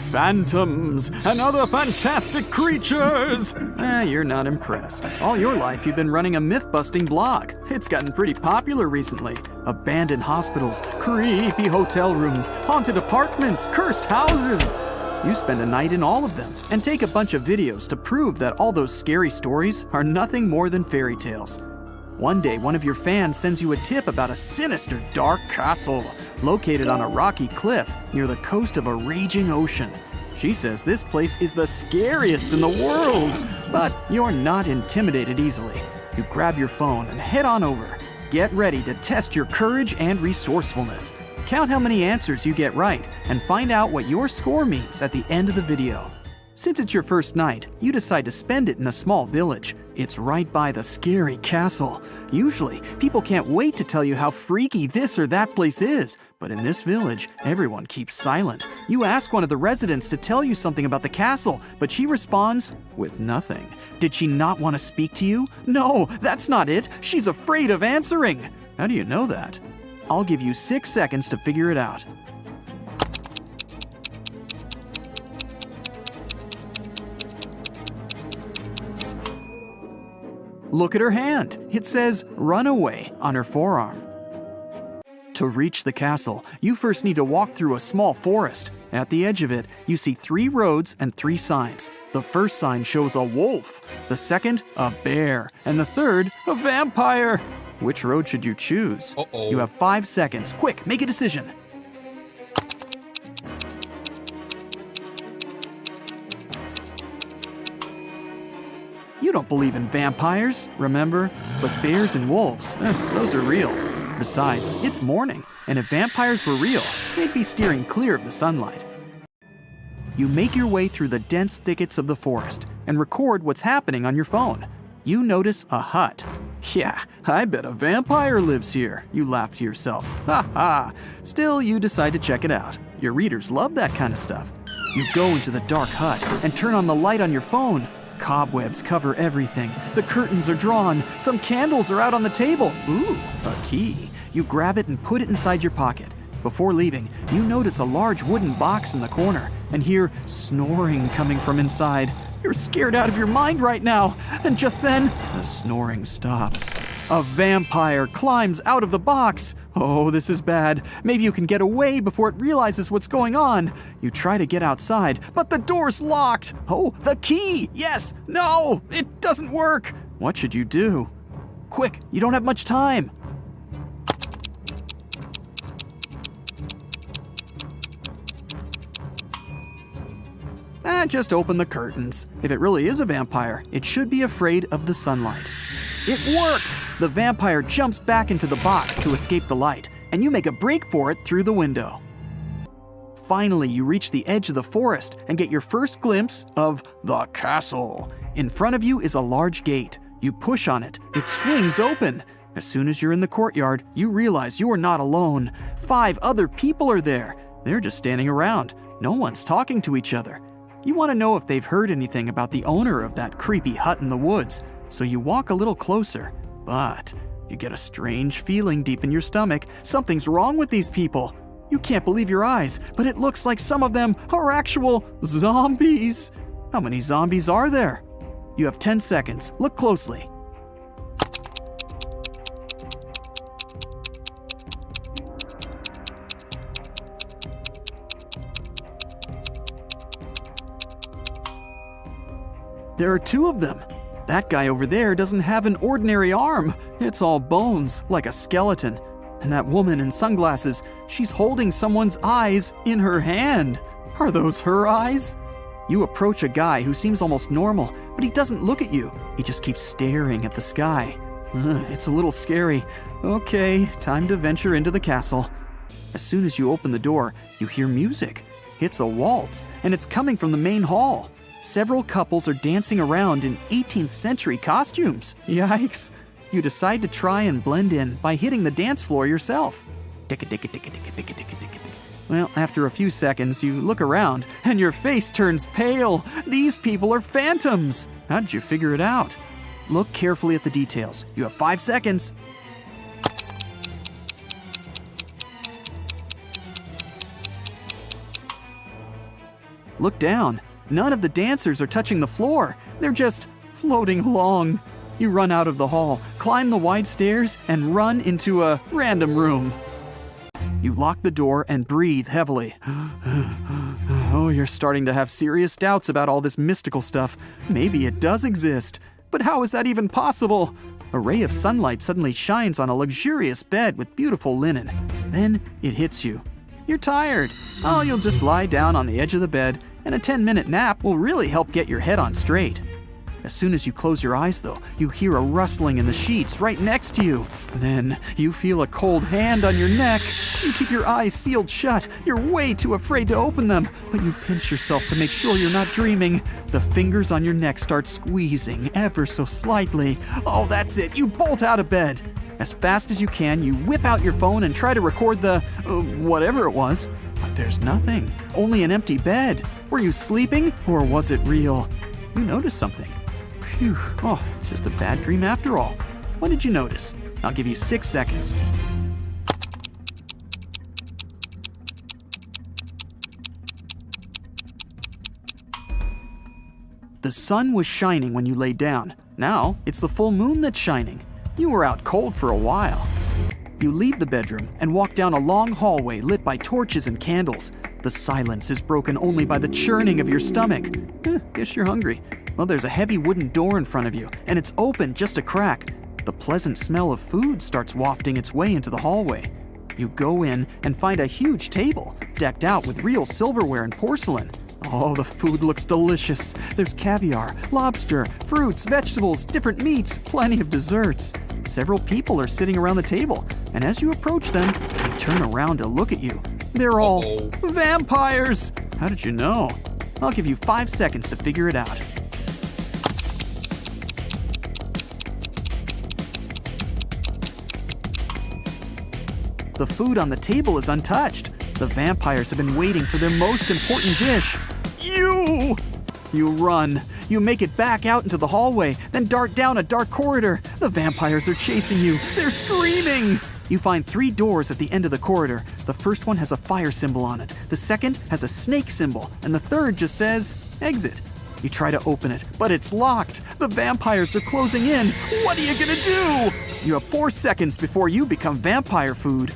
phantoms and other fantastic creatures. You're not impressed. All your life you've been running a myth-busting blog. It's gotten pretty popular recently. Abandoned hospitals, creepy hotel rooms, haunted apartments, cursed houses. You spend a night in all of them and take a bunch of videos to prove that all those scary stories are nothing more than fairy tales. One day, one of your fans sends you a tip about a sinister, dark castle located on a rocky cliff near the coast of a raging ocean. She says this place is the scariest in the world, but you're not intimidated easily. You grab your phone and head on over. Get ready to test your courage and resourcefulness. Count how many answers you get right and find out what your score means at the end of the video. Since it's your first night, you decide to spend it in a small village. It's right by the scary castle. Usually, people can't wait to tell you how freaky this or that place is. But in this village, everyone keeps silent. You ask one of the residents to tell you something about the castle, but she responds with nothing. Did she not want to speak to you? No, that's not it. She's afraid of answering. How do you know that? I'll give you 6 seconds to figure it out. Look at her hand. It says "Runaway" on her forearm. To reach the castle, you first need to walk through a small forest. At the edge of it, you see 3 roads and 3 signs. The first sign shows a wolf, the second, a bear, and the third, a vampire. Which road should you choose? You have 5 seconds. Quick, make a decision. You don't believe in vampires, remember? But bears and wolves, those are real. Besides, it's morning, and if vampires were real, they'd be steering clear of the sunlight. You make your way through the dense thickets of the forest and record what's happening on your phone. You notice a hut. Yeah, I bet a vampire lives here, you laugh to yourself. Ha ha! Still, you decide to check it out. Your readers love that kind of stuff. You go into the dark hut and turn on the light on your phone. Cobwebs cover everything. The curtains are drawn. Some candles are out on the table. Ooh, a key. You grab it and put it inside your pocket. Before leaving, you notice a large wooden box in the corner and hear snoring coming from inside. You're scared out of your mind right now. And just then, the snoring stops. A vampire climbs out of the box. Oh, this is bad. Maybe you can get away before it realizes what's going on. You try to get outside, but the door's locked. Oh, the key! Yes! No! It doesn't work! What should you do? Quick, you don't have much time. Just open the curtains. If it really is a vampire, it should be afraid of the sunlight. It worked! The vampire jumps back into the box to escape the light, and you make a break for it through the window. Finally, you reach the edge of the forest and get your first glimpse of the castle. In front of you is a large gate. You push on it. It swings open. As soon as you're in the courtyard, you realize you are not alone. 5 other people are there. They're just standing around. No one's talking to each other. You want to know if they've heard anything about the owner of that creepy hut in the woods, so you walk a little closer, but you get a strange feeling deep in your stomach. Something's wrong with these people. You can't believe your eyes, but it looks like some of them are actual zombies. How many zombies are there? You have 10 seconds. Look closely. There are 2 of them. That guy over there doesn't have an ordinary arm. It's all bones, like a skeleton. And that woman in sunglasses, she's holding someone's eyes in her hand. Are those her eyes? You approach a guy who seems almost normal, but he doesn't look at you. He just keeps staring at the sky. It's a little scary. Okay, time to venture into the castle. As soon as you open the door, you hear music. It's a waltz, and it's coming from the main hall. Several couples are dancing around in 18th century costumes. Yikes. You decide to try and blend in by hitting the dance floor yourself. Well, after a few seconds, you look around and your face turns pale. These people are phantoms. How did you figure it out? Look carefully at the details. You have 5 seconds. Look down. None of the dancers are touching the floor. They're just floating along. You run out of the hall, climb the wide stairs, and run into a random room. You lock the door and breathe heavily. Oh, you're starting to have serious doubts about all this mystical stuff. Maybe it does exist. But how is that even possible? A ray of sunlight suddenly shines on a luxurious bed with beautiful linen. Then it hits you. You're tired. Oh, you'll just lie down on the edge of the bed, and a 10-minute nap will really help get your head on straight. As soon as you close your eyes, though, you hear a rustling in the sheets right next to you. Then you feel a cold hand on your neck. You keep your eyes sealed shut. You're way too afraid to open them, but you pinch yourself to make sure you're not dreaming. The fingers on your neck start squeezing ever so slightly. Oh, that's it. You bolt out of bed. As fast as you can, you whip out your phone and try to record the whatever it was. But there's nothing. Only an empty bed. Were you sleeping, or was it real? You noticed something. Phew, oh, it's just a bad dream after all. What did you notice? I'll give you 6 seconds. The sun was shining when you lay down. Now, it's the full moon that's shining. You were out cold for a while. You leave the bedroom and walk down a long hallway lit by torches and candles. The silence is broken only by the churning of your stomach. Guess you're hungry. Well, there's a heavy wooden door in front of you, and it's open just a crack. The pleasant smell of food starts wafting its way into the hallway. You go in and find a huge table, decked out with real silverware and porcelain. Oh, the food looks delicious. There's caviar, lobster, fruits, vegetables, different meats, plenty of desserts. Several people are sitting around the table, and as you approach them, they turn around to look at you. They're all vampires! How did you know? I'll give you 5 seconds to figure it out. The food on the table is untouched. The vampires have been waiting for their most important dish. You run. You make it back out into the hallway, then dart down a dark corridor. The vampires are chasing you. They're screaming. You find 3 doors at the end of the corridor. The first one has a fire symbol on it. The second has a snake symbol. And the third just says, exit. You try to open it, but it's locked. The vampires are closing in. What are you gonna do? You have 4 seconds before you become vampire food.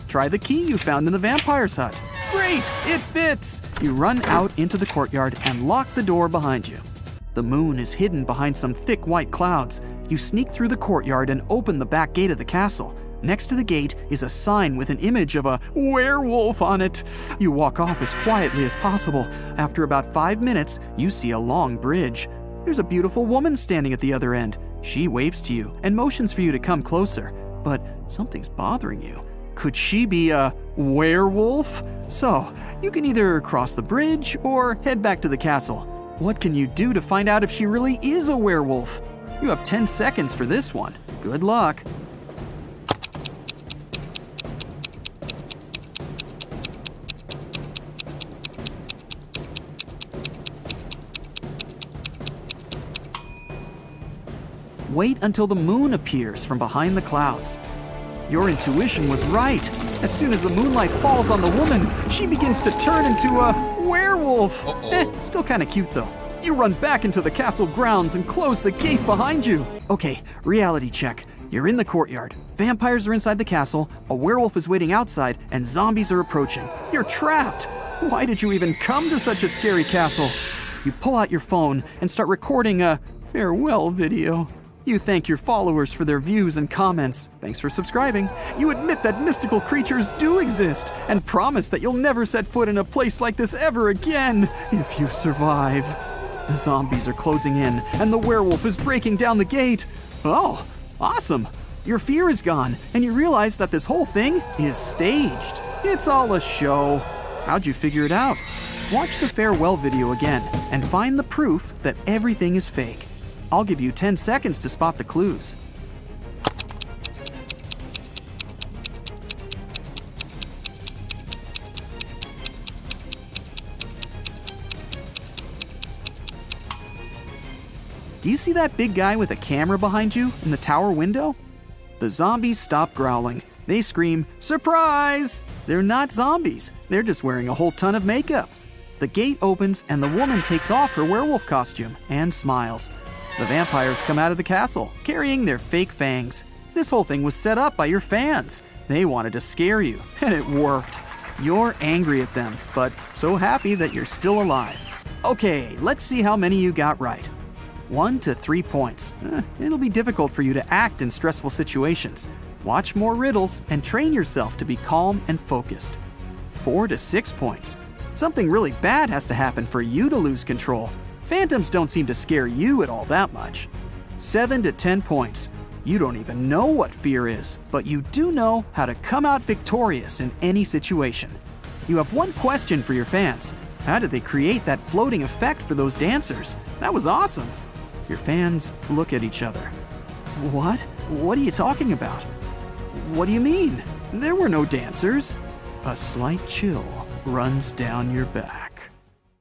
Try the key you found in the vampire's hut. Great, it fits! You run out into the courtyard and lock the door behind you. The moon is hidden behind some thick white clouds. You sneak through the courtyard and open the back gate of the castle. Next to the gate is a sign with an image of a werewolf on it. You walk off as quietly as possible. After about 5 minutes, you see a long bridge. There's a beautiful woman standing at the other end. She waves to you and motions for you to come closer. But something's bothering you. Could she be a werewolf? So, you can either cross the bridge or head back to the castle. What can you do to find out if she really is a werewolf? You have 10 seconds for this one. Good luck. Wait until the moon appears from behind the clouds. Your intuition was right. As soon as the moonlight falls on the woman, she begins to turn into a werewolf. Still kind of cute though. You run back into the castle grounds and close the gate behind you. Okay, reality check. You're in the courtyard. Vampires are inside the castle, a werewolf is waiting outside, and zombies are approaching. You're trapped. Why did you even come to such a scary castle? You pull out your phone and start recording a farewell video. You thank your followers for their views and comments. Thanks for subscribing. You admit that mystical creatures do exist and promise that you'll never set foot in a place like this ever again if you survive. The zombies are closing in and the werewolf is breaking down the gate. Oh, awesome. Your fear is gone and you realize that this whole thing is staged. It's all a show. How'd you figure it out? Watch the farewell video again and find the proof that everything is fake. I'll give you 10 seconds to spot the clues. Do you see that big guy with a camera behind you in the tower window? The zombies stop growling. They scream, "Surprise!" They're not zombies. They're just wearing a whole ton of makeup. The gate opens and the woman takes off her werewolf costume and smiles. The vampires come out of the castle, carrying their fake fangs. This whole thing was set up by your fans. They wanted to scare you, and it worked. You're angry at them, but so happy that you're still alive. Okay, let's see how many you got right. 1 to 3 points. It'll be difficult for you to act in stressful situations. Watch more riddles and train yourself to be calm and focused. 4 to 6 points. Something really bad has to happen for you to lose control. Phantoms don't seem to scare you at all that much. 7 to 10 points. You don't even know what fear is, but you do know how to come out victorious in any situation. You have one question for your fans. How did they create that floating effect for those dancers? That was awesome. Your fans look at each other. What? What are you talking about? What do you mean? There were no dancers. A slight chill runs down your back.